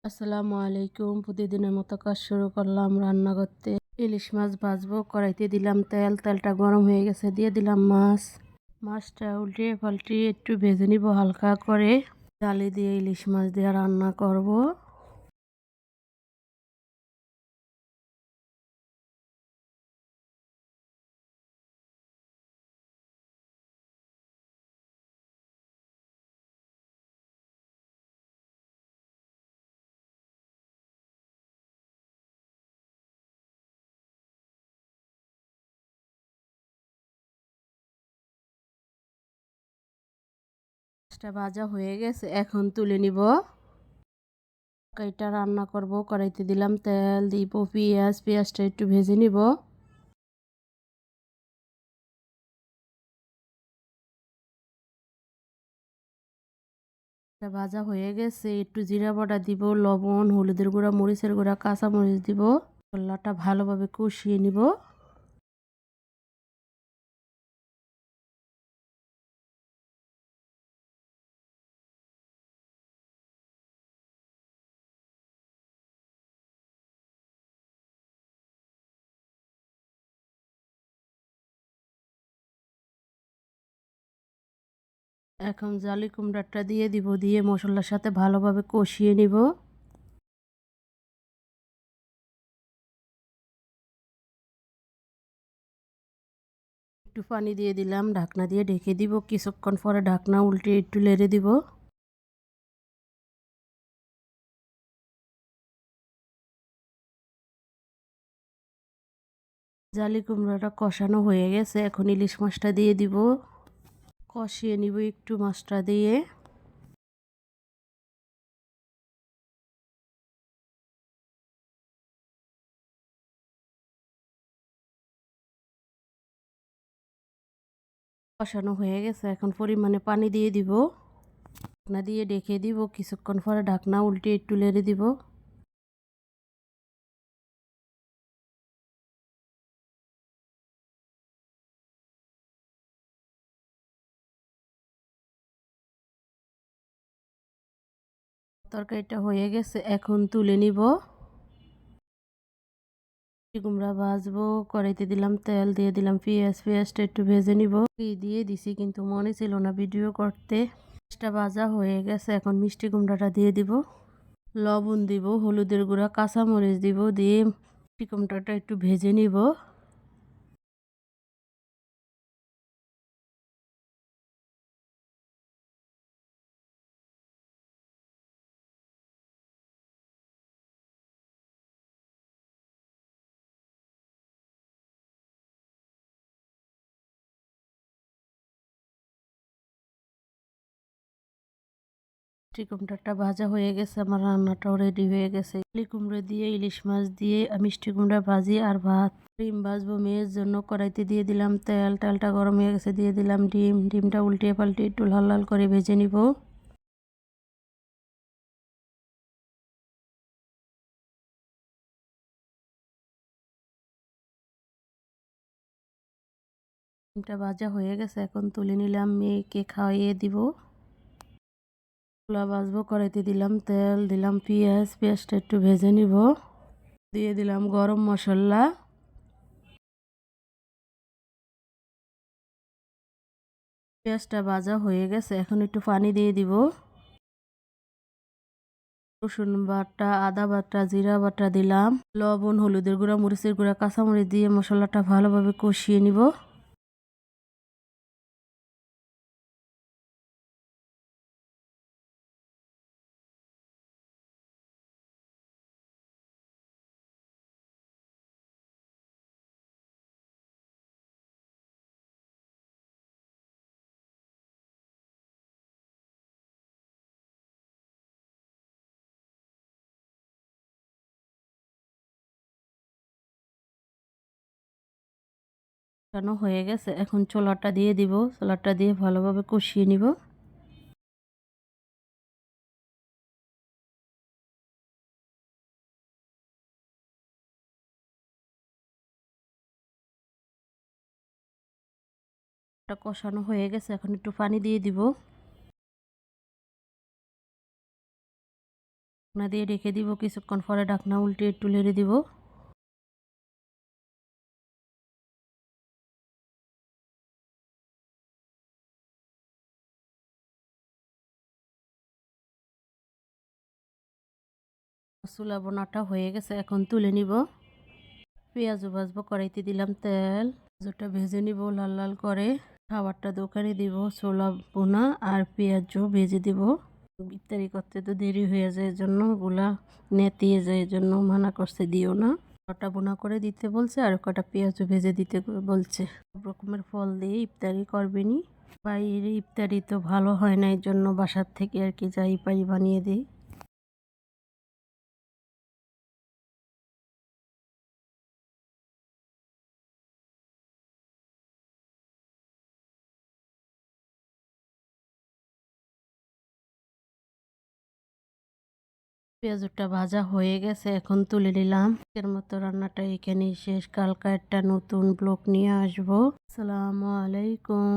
আসসালামু আলাইকুম। প্রতিদিনের মতো কাজ শুরু করলাম রান্না করতে। ইলিশ মাছ ভাজবো, কড়াইতে দিলাম তেল, তেলটা গরম হয়ে গেছে, দিয়ে দিলাম মাছ। মাছটা উল্টিয়ে পাল্টিয়ে একটু ভেজে নিব হালকা করে। ডালি দিয়ে ইলিশ মাছ দিয়ে রান্না করব। মাছটা ভাজা হয়ে গেছে, এখন তুলে নিব। তরকারিটা রান্না করব, কড়াইতে দিলাম তেল, দিব পেঁয়াজ, পেঁয়াজটা একটু ভেজে নিব। ভাজা হয়ে গেছে, একটু জিরা বাটা দিব, লবণ, হলুদের গুঁড়া, মরিচের গুঁড়া, কাঁচা মরিচ দিব। মশলাটা ভালোভাবে কষিয়ে নিব। এখন জালি কুমড়াটা দিয়ে দিব, দিয়ে মশলার সাথে ভালোভাবে কষিয়ে নিব। একটু পানি দিয়ে দিলাম, ঢাকনা দিয়ে ঢেকে দিব। কিছুক্ষণ পরে ঢাকনা উল্টে একটু নেড়ে দিব। জালি কুমড়াটা কষানো হয়ে গেছে, এখন ইলিশ মাছটা দিয়ে দিব। কষিয়ে নিব একটু মাছটা দিয়ে। কষানো হয়ে গেছে, এখন পরিমাণে পানি দিয়ে দিব। ঢাকনা দিয়ে ঢেকে দিব, কিছুক্ষণ পরে ঢাকনা উল্টে একটু নেড়ে দিব। তরকারিটা হয়ে গেছে, এখন তুলে নিব। কুমড়া ভাজবো, কড়াইতে দিলাম তেল, দিয়ে দিলাম পেঁয়াজ, পেঁয়াজটা একটু ভেজে নিব। দিয়ে দিছি কিন্তু মনে ছিল না ভিডিও করতে। পেঁয়াজটা ভাজা হয়ে গেছে, এখন মিষ্টি কুমড়াটা দিয়ে দিব। লবণ দিব, হলুদের গুঁড়া, কাঁচামরিচ দিব, দিয়ে মিষ্টি কুমড়াটা একটু ভেজে নিব। মিষ্টি কুমড়াটা ভাজা হয়ে গেছে, আমার রান্নাটাও রেডি হয়ে গেছে। কুমড়ো দিয়ে ইলিশ মাছ দিয়ে মিষ্টি কুমড়া ভাজি আর ভাত। ডিম ভাজবো মেয়ের জন্য, কড়াইতে দিয়ে দিলাম তেল, তেলটা গরম হয়ে গেছে, দিয়ে দিলাম ডিম, ডিমটা উল্টিয়ে পাল্টে একটু লাল লাল করে ভেজে নিব। ডিমটা ভাজা হয়ে গেছে, এখন তুলে নিলাম, মেয়েকে খাইয়ে দিব। ছোলা ভাজবো, কড়াইতে দিলাম তেল, দিলাম পেঁয়াজ, পেঁয়াজটা একটু ভেজে নিব। দিয়ে দিলাম গরম মশলা। পেঁয়াজটা ভাজা হয়ে গেছে, এখন একটু পানি দিয়ে দিব। রসুন বাটা, আদা বাটা, জিরা বাটা দিলাম। লবণ, হলুদের গুঁড়া, মরিচের গুঁড়া, কাঁচামরিচ দিয়ে মশলাটা ভালোভাবে কষিয়ে নিব। কষানো হয়ে গেছে, এখন ছোলাটা দিয়ে দিব। ছোলাটা দিয়ে ভালোভাবে কষিয়ে নিব। কষানো হয়ে গেছে, এখন একটু পানি দিয়ে দিব। ঢাকনা দিয়ে রেখে দিব, কিছুক্ষণ পরে ঢাকনা উল্টে একটু নেড়ে দিব। ছোলা বোনাটা হয়ে গেছে, এখন তুলে নিব। পেঁয়াজও ভাজবো, কড়াইতে দিলাম তেল, পেঁয়াজটা ভেজে নিব লাল লাল করে। খাবারটা দোকানে দিব, ছোলা বোনা আর পেঁয়াজও ভেজে দিব। ইফতারি করতে তো দেরি হয়ে যায়, এজন্য ওগুলা নেতিয়ে যায়, এজন্য মানা করছে দিও না। কটা বোনা করে দিতে বলছে আর কটা পেঁয়াজও ভেজে দিতে বলছে। সব রকমের ফল দিয়ে ইফতারি করবেনি। বাইরে ইফতারি তো ভালো হয় না, এই জন্য বাসার থেকে আর কি যাই পাই বানিয়ে দিই। পেঁয়াজটা ভাজা হয়ে গেছে, এখন তুলে নিলাম। এর মতো রান্নাটা এখানেই শেষ। কালকা একটা নতুন ব্লগ নিয়ে আসবো। আসসালামু আলাইকুম।